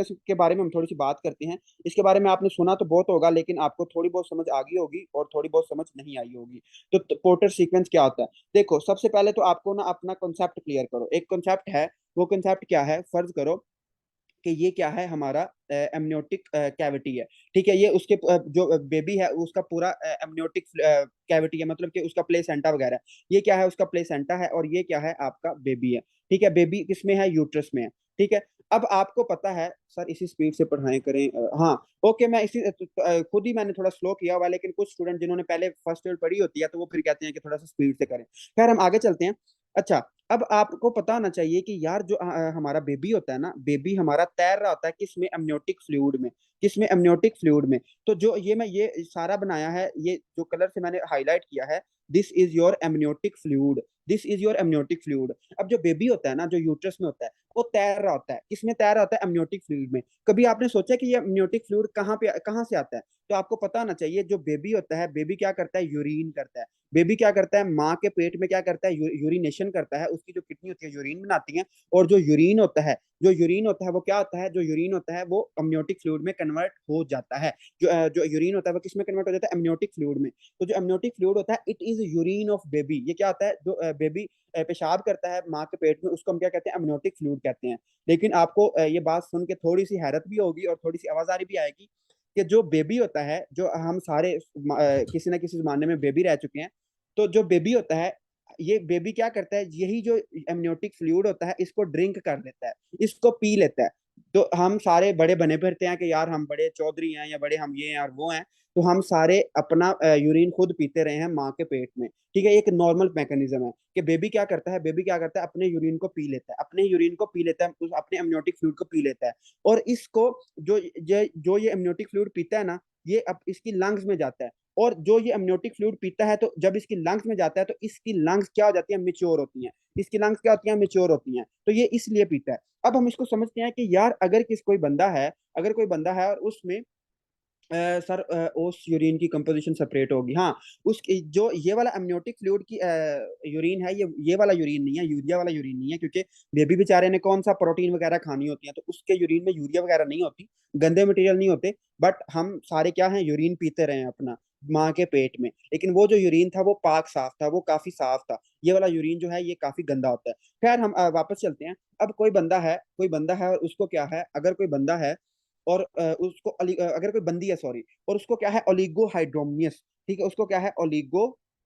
के बारे में हम थोड़ी सी बात करते हैं। इसके बारे में आपने सुना तो बहुत होगा, लेकिन आपको थोड़ी बहुत समझ आ गई होगी और थोड़ी बहुत समझ नहीं आई होगी। तो पोर्टर सीक्वेंस क्या होता है? देखो, सबसे पहले तो आपको ना अपना कॉन्सेप्ट क्लियर करो। एक कॉन्सेप्ट है, वो कॉन्सेप्ट क्या है? फर्ज करो कि ये क्या है, हमारा एमनियोटिक कैविटी है। ठीक है, ये उसके जो बेबी है उसका पूरा एमनियोटिक कैविटी है, मतलब कि उसका प्लेसेंटा वगैरह है। ये क्या है? उसका प्लेसेंटा है, और ये क्या है? आपका बेबी है। ठीक है, बेबी किसमें है? यूट्रस में है। ठीक है, अब आपको पता है सर इसी स्पीड से पढ़ाएं करें। हाँ, ओके, मैं इसी खुद ही मैंने थोड़ा स्लो किया हुआ है, लेकिन कुछ स्टूडेंट जिन्होंने पहले फर्स्ट ईयर पढ़ी होती है तो वो फिर कहते हैं कि थोड़ा सा स्पीड से करें। खैर, हम आगे चलते हैं। अच्छा, अब आपको पता होना चाहिए कि यार जो हमारा बेबी होता है ना, बेबी हमारा तैर रहा होता है किसमें? एमनियोटिक फ्लूइड में। किसमें? एमनियोटिक फ्लूइड में। तो जो ये सारा बनाया है, ये जो कलर से मैंने हाईलाइट किया है, this is your amniotic fluid. This is your amniotic fluid. अब जो बेबी होता है ना, जो यूट्रस में होता है, वो तैर रहा होता है किसमें? तैर रहा होता है एमनियोटिक फ्लूइड में। कभी आपने सोचा कि ये एमनियोटिक फ्लूइड कहाँ से आता है? तो आपको पता होना चाहिए, जो बेबी होता है, बेबी क्या करता है? यूरिन करता है। बेबी क्या करता है? माँ के पेट में क्या करता है? यूरिनेशन करता है। उसकी जो किडनी होती है यूरिन बनाती है, और जो यूरिन होता है, वो क्या होता है? जो यूरिन होता है वो अमनियोटिक फ्लूइड में कन्वर्ट हो जाता है। जो यूरिन होता है वो किसमें कन्वर्ट हो जाता है? अमनियोटिक फ्लूइड में। तो जो अमनियोटिक फ्लूइड होता है, it is urine of baby. ये क्या होता है? जो बेबी पेशाब करता है माँ के पेट में, उसको हम क्या कहते हैं? अमनियोटिक फ्लूइड कहते हैं। लेकिन आपको ये बात सुन के थोड़ी सी हैरत भी होगी और थोड़ी सी आवाजारी भी आएगी कि जो बेबी होता है, जो हम सारे किसी ना किसी जमाने में बेबी रह चुके हैं, तो जो बेबी होता है, ये बेबी क्या करता है? यही जो एमनियोटिक फ्लूइड होता है, इसको ड्रिंक कर लेता है, इसको पी लेता है। तो हम सारे बड़े बने फिरते हैं कि यार हम बड़े चौधरी हैं, या बड़े हम ये हैं और वो हैं। तो हम सारे अपना यूरिन खुद पीते रहे हैं माँ के पेट में। ठीक है, एक नॉर्मल मैकेनिज्म है कि बेबी क्या करता है? बेबी क्या करता है? अपने यूरिन को पी लेता है, अपने यूरिन को पी लेता है, अपने एमनियोटिक फ्लूइड को पी लेता है। और इसको जो ये एमनियोटिक फ्लूइड पीता है ना, ये अब इसकी लंग्स में जाता है। और जो ये अमनियोटिक फ्लूइड पीता है, तो जब इसकी लंग्स में जाता है तो इसकी लंग्स क्या हो जाती है? मेच्योर होती हैं। इसकी लंग्स क्या होती हैं? मेच्योर होती हैं। तो ये इसलिए पीता है। अब हम इसको समझते हैं कि यार अगर कोई बंदा है और उसमें सर उस यूरिन की कंपोजिशन सेपरेट होगी। हाँ, उस जो ये वाला अमनियोटिक फ्लूइड की यूरिन है, ये वाला यूरिन नहीं है, यूरिया वाला यूरिन नहीं है, क्योंकि बेबी बेचारे ने कौन सा प्रोटीन वगैरह खानी होती है, तो उसके यूरिन में यूरिया वगैरह नहीं होती, गंदे मटेरियल नहीं होते। बट हम सारे क्या हैं? यूरिन पीते रहे हैं अपना माँ के पेट में। लेकिन वो जो यूरिन था वो पाक साफ था, वो काफी साफ था। ये वाला यूरिन जो है ये काफी गंदा होता है। खैर, हम वापस चलते हैं। अब कोई बंदा है और उसको क्या है? अगर कोई बंदा है और अगर कोई बंदी है, सॉरी, और उसको क्या है? ओलिगोहाइड्रोमियस। ठीक है, उसको क्या है?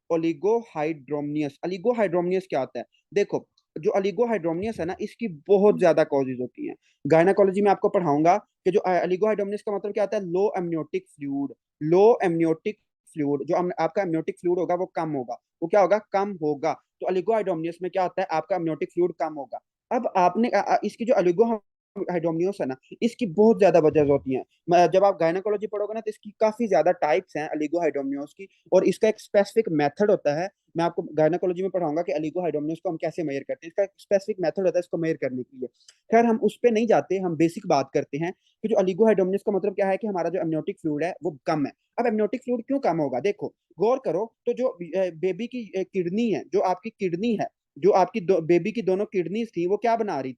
ओलिगोहाइड्रोमियस। ओलिगोहाइड्रोमियस क्या होता है? देखो, जो ओलिगोहाइड्रोमियस है ना, इसकी बहुत ज्यादा कॉजेज होती हैं। गायनाकोलॉजी में आपको पढ़ाऊंगा कि जो ओलिगोहाइड्रोमियस का मतलब क्या होता है? लो एमनियोटिक फ्लूइड। लो एमनियोटिक फ्लूइड, जो आपका एमनियोटिक फ्लूइड होगा वो कम होगा। वो क्या होगा? कम होगा। तो ओलिगोहाइड्रोमियस में क्या होता है? आपका एमनियोटिक फ्लूइड कम होगा। अब आपने इसकी जो हाइड्रोमियोस है ना, इसकी बहुत ज्यादा वजह होती हैं। जब आप गायनाकोलॉजी पढ़ोगे ना, तो इसकी काफी ज्यादा टाइप्स हैं अलिगोहाइड्रोमियोस की, और इसका एक स्पेसिफिक मेथड होता है। मैं आपको गायनाकोलॉजी में पढ़ाऊंगा कि अलिगोहाइड्रोमियोस को हम कैसे मेजर करते हैं। इसका एक स्पेसिफिक मेथड होता है इसको मेजर करने के लिए। खैर, हम उस पर नहीं जाते, हम बेसिक बात करते हैं कि जो अलिगोहाइड्रोमियोस का मतलब क्या है? कि हमारा जो एमनियोटिक फ्लूइड है वो कम है। अब एमनियोटिक फ्लूइड क्यों कम होगा? देखो, गौर करो, तो जो बेबी की किडनी है, जो आपकी किडनी है, जो आपकी बेबी की दोनों किडनीज थी, वो क्या बना रही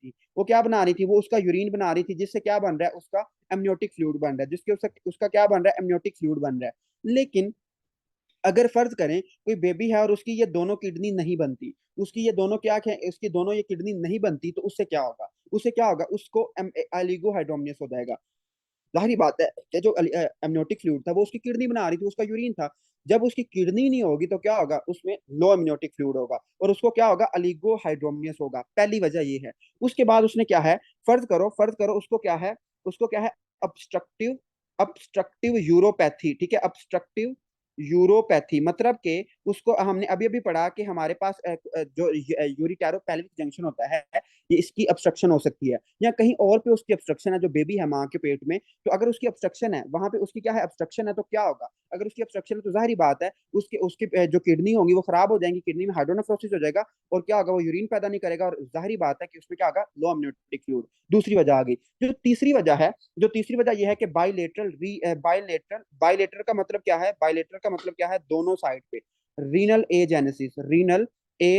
थी? वो उसका यूरिन बना रही थी, जिससे क्या बन रहा है? उसका एमनियोटिक फ्लूइड बन रहा है, जिसके उसका क्या बन रहा है? एमनियोटिक फ्लूइड बन रहा है। लेकिन अगर फर्ज करें कोई बेबी है और उसकी ये दोनों किडनी नहीं बनती, उसकी ये दोनों क्या है? उसकी दोनों ये किडनी नहीं बनती, तो उससे क्या होगा? उसको एलिगोहाइड्रोमियस हो जाएगा। जाहिर बात है कि जो एमनियोटिक फ्लूइड था वो उसकी किडनी बना रही थी, उसका यूरिन था। जब उसकी किडनी नहीं होगी तो क्या होगा? उसमें लो एमनियोटिक फ्लूइड होगा, और उसको क्या होगा? अलिगोहाइड्रोमियस होगा। पहली वजह ये है। उसके बाद उसने क्या है? फर्ज करो उसको क्या है? obstructive obstructive यूरोपैथी। ठीक है, obstructive यूरोपैथी मतलब के उसको हमने अभी अभी पढ़ा कि हमारे पास जो यूरिटेरो पेल्विक जंक्शन होता है, ये इसकी obstruction हो सकती है, या कहीं और पे उसकी obstruction है, जो बेबी है माँ के पेट में। तो अगर उसकी obstruction है वहां पे, उसकी क्या है? obstruction है, तो क्या होगा? अगर उसकी obstruction है तो जाहिर बात है उसके उसकी जो किडनी होंगी वो खराब हो जाएंगी, किडनी में हाइड्रोनेफ्रोसिस हो जाएगा, और क्या होगा? वो यूरिन पैदा नहीं करेगा, और जाहिर बात है कि उसमें क्या होगा? लो अमनियोटिक फ्लूइड। दूसरी वजह आ गई। जो तीसरी वजह यह है कि बाइलेटरल का मतलब क्या है? बाइलेटरल का मतलब क्या है? दोनों साइड पे रीनल ए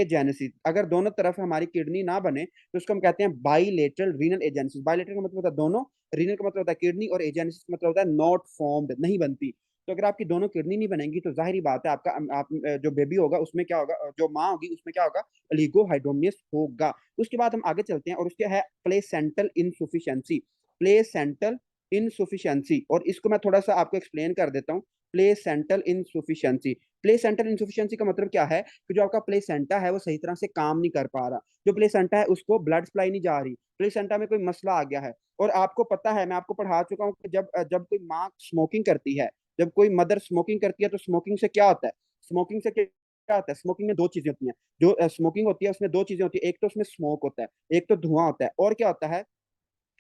जेनेसिस। अगर दोनों तरफ हमारी किडनी ना बने तो उसको हम कहते हैं बाइलेटरल रीनल एजेंसिस। बाइलेटरल का मतलब होता है दोनों, रीनल का मतलब होता है किडनी, और एजेनेसिस का मतलब होता है नॉट फॉर्म्ड, नहीं बनती। तो अगर आपकी दोनों किडनी नहीं बनेंगी तो जाहिर बात है आपका आप जो बेबी होगा उसमें क्या होगा, जो माँ होगी उसमें क्या होगा, ओलिगोहाइड्रोनियस होगा। उसके बाद हम आगे चलते हैं और उसके है प्लेसेंटल इनसुफिशियंसी। प्लेसेंटल इनसुफिशियंसी, और इसको मैं थोड़ा सा आपको एक्सप्लेन कर देता हूँ। प्लेसेंटल इनसुफिशियंसी, प्लेसेंटल इनसुफिशियंसी का मतलब क्या है कि जो आपका प्लेसेंटा है वो सही तरह से काम नहीं कर पा रहा, जो प्लेसेंटा है उसको ब्लड सप्लाई नहीं जा रही, प्लेसेंटा में कोई मसला आ गया है। और आपको पता है, मैं आपको पढ़ा चुका हूँ कि जब जब कोई माँ स्मोकिंग करती है, जब कोई मदर स्मोकिंग करती है तो स्मोकिंग से क्या होता है, स्मोकिंग से क्या होता है, स्मोकिंग में दो चीजें होती हैं। जो स्मोकिंग होती है उसमें दो चीजें होती है, एक तो उसमें स्मोक होता है, एक तो धुआं होता है, और क्या होता है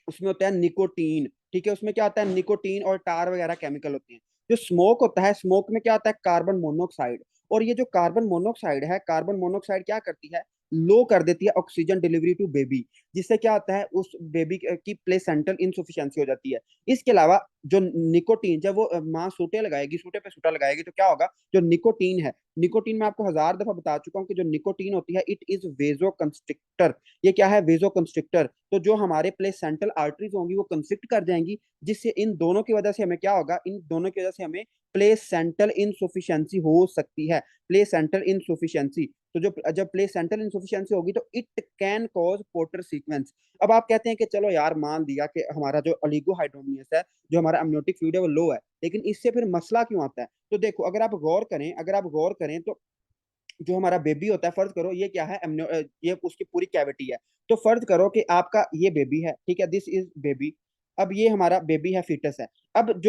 उसमें होता है निकोटीन। ठीक है, उसमें क्या होता है, निकोटीन और टार वगैरह केमिकल होते हैं। जो स्मोक होता है, स्मोक में क्या होता है, कार्बन मोनोऑक्साइड। और ये जो कार्बन मोनोऑक्साइड है, कार्बन मोनोऑक्साइड क्या करती है, लो कर देती है ऑक्सीजन डिलीवरी टू बेबी, जिससे क्या होता है उस बेबी की प्लेसेंटल इनसुफिशियंसी हो जाती है। इसके अलावा जो निकोटीन, जब वो माँ सूटे लगाएगी, सूटे पे सूटा लगाएगी तो क्या होगा, जो निकोटीन है, निकोटीन मैं आपको हजार दफा बता चुका हूँ कि जो निकोटीन होती है इट इज वेजो कंस्ट्रिक्टर। ये क्या है, वेजो कंस्ट्रिक्टर। तो जो हमारे प्लेसेंटल आर्टरीज होंगी वो कंस्ट्रिक्ट कर जाएंगी, जिससे इन दोनों की वजह से हमें क्या होगा, इन दोनों की वजह से हमें प्लेसेंटल इनसुफिशियंसी हो सकती है। प्लेसेंटल इनसुफिशियंसी, तो जो जब प्लेसेंटल इनसुफिशियंसी होगी तो it can cause porter sequence. अब आप कहते हैं कि चलो यार मान लिया कि हमारा जो ओलिगोहाइड्रोनियस है, जो हमारा अमनियोटिक फ्लूइड है वो लो है, लेकिन इससे फिर मसला क्यों आता है। तो देखो, अगर आप गौर करें तो जो हमारा बेबी होता है, फर्ज करो ये क्या है, ये उसकी पूरी कैविटी है। तो फर्ज करो कि आपका ये बेबी है, ठीक है, दिस इज बेबी। अब ये हमारा बेबी है, फीटस है। अब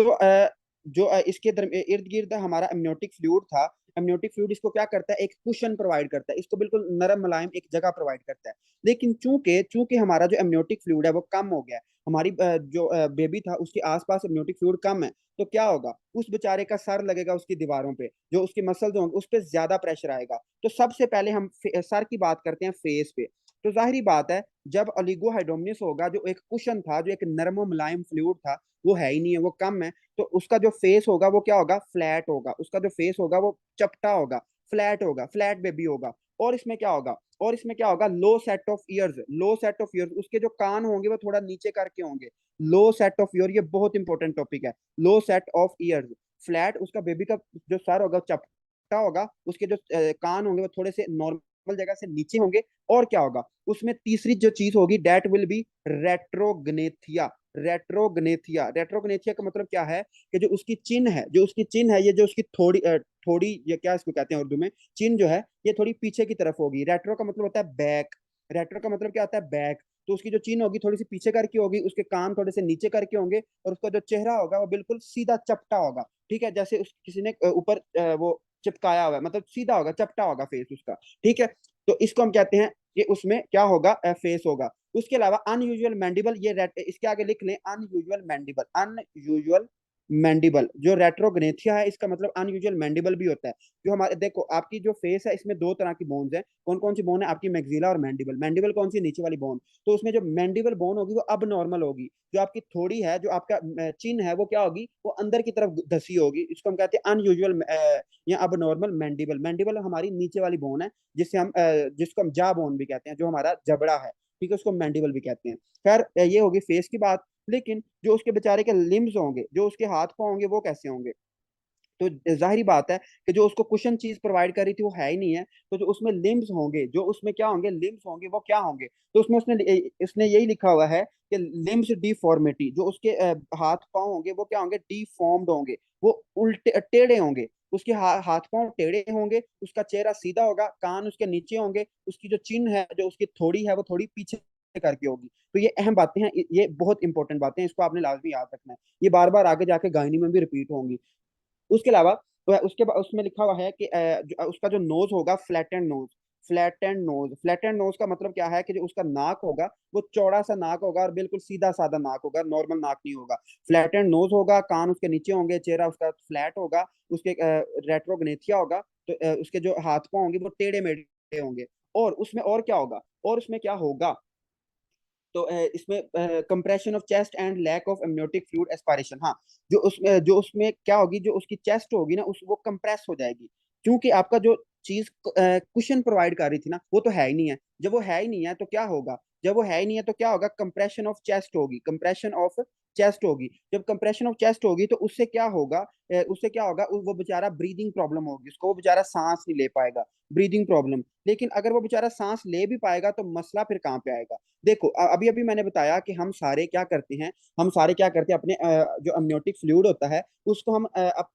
इसके इर्द गिर्द हमारा एमनियोटिक फ्लूइड था। एमनियोटिक फ्लूइड इसको क्या करता है, एक कुशन प्रोवाइड करता है, इसको बिल्कुल नरम मुलायम एक जगह प्रोवाइड करता है। लेकिन चूंकि चूंकि हमारा जो एमनियोटिक फ्लूइड है वो कम हो गया है, हमारी जो बेबी था उसके आसपास एमनियोटिक फ्लूइड कम है, तो क्या होगा, उस बेचारे का सर लगेगा उसकी दीवारों पे, जो उसके मसल्स होंगे उस पर ज्यादा प्रेशर आएगा। तो सबसे पहले हम सर की बात करते हैं फेस पे। तो जाहिर बात है, जब ओलिगोहाइड्रोनियस होगा, जो एक कुशन था, जो एक नरम और मुलायम फ्लूइड था, वो है ही नहीं है, वो कम है। तो उसका जो फेस होगा वो क्या होगा, फ्लैट होगा, उसका जो फेस होगा वो चपटा होगा, फ्लैट होगा, फ्लैट बेबी होगा। और इसमें क्या होगा, लो set of years, low set of years, उसके जो कान होंगे वो थोड़ा नीचे करके होंगे। लो सेट ऑफ ईयर, ये बहुत इंपॉर्टेंट टॉपिक है। लो सेट ऑफ ईयर्स, फ्लैट, उसका बेबी का जो सर होगा चपटा होगा, उसके जो कान होंगे वो थोड़े से नॉर्मल जगह से नीचे होंगे। और क्या होगा, उसमें तीसरी जो चीज होगी, डेट विल बी रेट्रोग्नेथिया। रेट्रोग्नेथिया का मतलब क्या है कि जो उसकी चिन्ह है, ये जो उसकी थोड़ी, ये क्या इसको कहते हैं उर्दू में, चिन्ह जो है ये थोड़ी पीछे की तरफ होगी। रेट्रो का मतलब होता है बैक, रेट्रो का मतलब क्या होता है, बैक। तो उसकी जो चिन्ह होगी थोड़ी सी पीछे करके होगी, उसके कान थोड़े से नीचे करके होंगे, और उसका जो चेहरा होगा वो बिल्कुल सीधा चपटा होगा। ठीक है, जैसे किसी ने ऊपर वो चिपकाया हुआ है, मतलब सीधा होगा, चपटा होगा फेस उसका। ठीक है, तो इसको हम कहते हैं कि उसमें क्या होगा, फेस होगा। उसके अलावा अनयूजुअल मैंडिबल, इसके आगे लिख लें, अनयूजुअल मैंडिबल, अनयूजुअल मैंडिबल। जो रेट्रोग्नेथिया है इसका मतलब अनयूजुअल मैंडिबल भी होता है। जो हमारे, देखो आपकी जो फेस है इसमें दो तरह की बोन्स है। कौन कौन सी बोन है आपकी, मैक्सिला और मैंडिबल। मैंडिबल कौन सी, नीचे वाली बोन। तो उसमें जो मैंडिबल बोन होगी वो अब नॉर्मल होगी। जो आपकी थोड़ी है, जो आपका चिन है, वो क्या होगी, वो अंदर की तरफ धसी होगी। इसको हम कहते हैं अनयूजुअल या अब नॉर्मल मैंडिबल। मैंडिबल हमारी नीचे वाली बोन है, जिसको हम जा बोन भी कहते हैं, जो हमारा जबड़ा है। ठीक है, उसको मैंडिबल भी कहते हैं। खैर, ये होगी फेस की बात। लेकिन जो उसके बेचारे के लिम्स होंगे, जो उसके हाथ पाँव होंगे, वो कैसे होंगे। तो जाहिर बात है कि जो उसको कुशन चीज प्रोवाइड कर रही थी वो है ही नहीं है। तो जो उसमें लिम्स होंगे, जो उसमें क्या होंगे, लिम्स होंगे, वो क्या होंगे। तो उसमें उसने इसने यही लिखा हुआ है कि लिम्स डिफॉर्मिटी, जो उसके हाथ पांव होंगे वो क्या होंगे, डिफॉर्म्ड होंगे, वो उल्टे टेढ़े होंगे। उसके हाथ पांव टेढ़े होंगे, उसका चेहरा सीधा होगा, कान उसके नीचे होंगे, उसकी जो चिन्ह है, जो उसकी थोड़ी है, वो थोड़ी पीछे करके होगी। तो ये अहम बातें हैं, ये बहुत इंपॉर्टेंट बातें हैं, इसको आपने लाजमी याद रखना है। ये बार बार आगे जाके गायनी में भी रिपीट होंगी। उसके अलावा उसके बाद उसमें लिखा हुआ है कि उसका जो नोज होगा, फ्लैटेंड नोज। फ्लैटेंड नोज का मतलब क्या है कि जो उसका नाक होगा वो चौड़ा सा नाक होगा और बिल्कुल सीधा साधा नाक होगा, नॉर्मल नाक नहीं होगा। फ्लैटेंड नोज होगा, कान उसके नीचे होंगे, चेहरा उसका फ्लैट होगा, उसके रेट्रोग्नेथिया होगा। तो उसके जो हाथ पाँव होंगे वो टेढ़े मेढ़े होंगे। और उसमें और क्या होगा, और उसमें क्या होगा, तो इसमें compression of chest and lack of amniotic fluid aspiration. हाँ, जो उसमें क्या होगी, जो उसकी चेस्ट होगी ना, वो कंप्रेस हो जाएगी, क्योंकि आपका जो चीज कुशन प्रोवाइड कर रही थी ना, वो तो है ही नहीं है। जब वो है ही नहीं है तो क्या होगा, जब वो है ही नहीं है तो क्या होगा, कंप्रेशन ऑफ चेस्ट होगी, कंप्रेशन ऑफ चेस्ट होगी। जब कंप्रेशन ऑफ चेस्ट होगी तो उससे क्या होगा, उससे क्या होगा, वो बेचारा ब्रीदिंग प्रॉब्लम होगी उसको, वो बेचारा सांस नहीं ले पाएगा, ब्रीदिंग प्रॉब्लम। लेकिन अगर वो बेचारा सांस ले भी पाएगा तो मसला फिर कहाँ पे आएगा। देखो अभी अभी मैंने बताया कि हम सारे क्या करते हैं, हम सारे क्या करते हैं, अपने जो अमनियोटिक फ्लूइड होता है उसको हम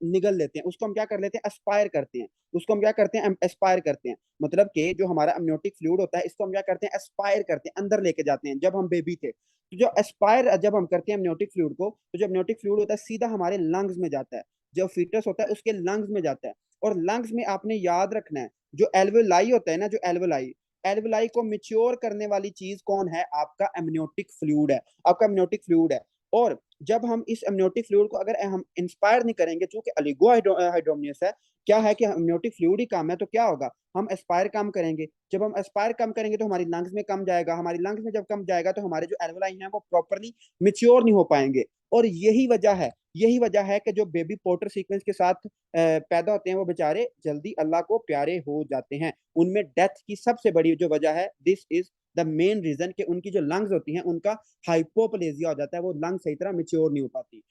निगल लेते हैं, उसको हम क्या कर लेते हैं, एस्पायर करते हैं। उसको हम क्या करते हैं, एस्पायर करते हैं। मतलब कि जो हमारा अमनियोटिक फ्लूइड होता है इसको हम क्या करते हैं, एस्पायर करते हैं, अंदर लेके जाते हैं। जब हम बेबी थे तो जो एस्पायर जब हम करते हैं अमनियोटिक फ्लूइड को, तो जो अमनियोटिक फ्लूइड होता है सीधा हमारे लंग्स में जाता है, जो फीटस होता है उसके लंग्स में जाता है। और लंग्स में आपने याद रखना है, जो एल्वेलाई होता है ना, जो एल्वेलाई, एल्वेलाई को मिच्योर करने वाली चीज कौन है, आपका एमनियोटिक फ्लूइड है, आपका एमनियोटिक फ्लूइड है। और जब हम इस एमनियोटिक फ्लूइड को अगर हम इंस्पायर नहीं करेंगे, चूंकि अलिगो हाइड्रोनियस है, क्या है कि एमनियोटिक फ्लूइड ही कम है, तो क्या होगा, हम एस्पायर कम करेंगे। जब हम एस्पायर कम करेंगे तो हमारी लंग्स में कम जाएगा, हमारी लंग्स में जब कम जाएगा तो हमारे जो एल्वेलाई हैं वो प्रॉपरली मिच्योर नहीं हो पाएंगे। और यही वजह है कि जो बेबी पोर्टर सीक्वेंस के साथ पैदा होते हैं वो बेचारे जल्दी अल्लाह को प्यारे हो जाते हैं। उनमें डेथ की सबसे बड़ी जो वजह है, this is the main reason, कि उनकी जो लंग्स होती हैं उनका हाइपोप्लेजिया हो जाता है, वो लंग सही तरह मिच्योर नहीं हो पाती।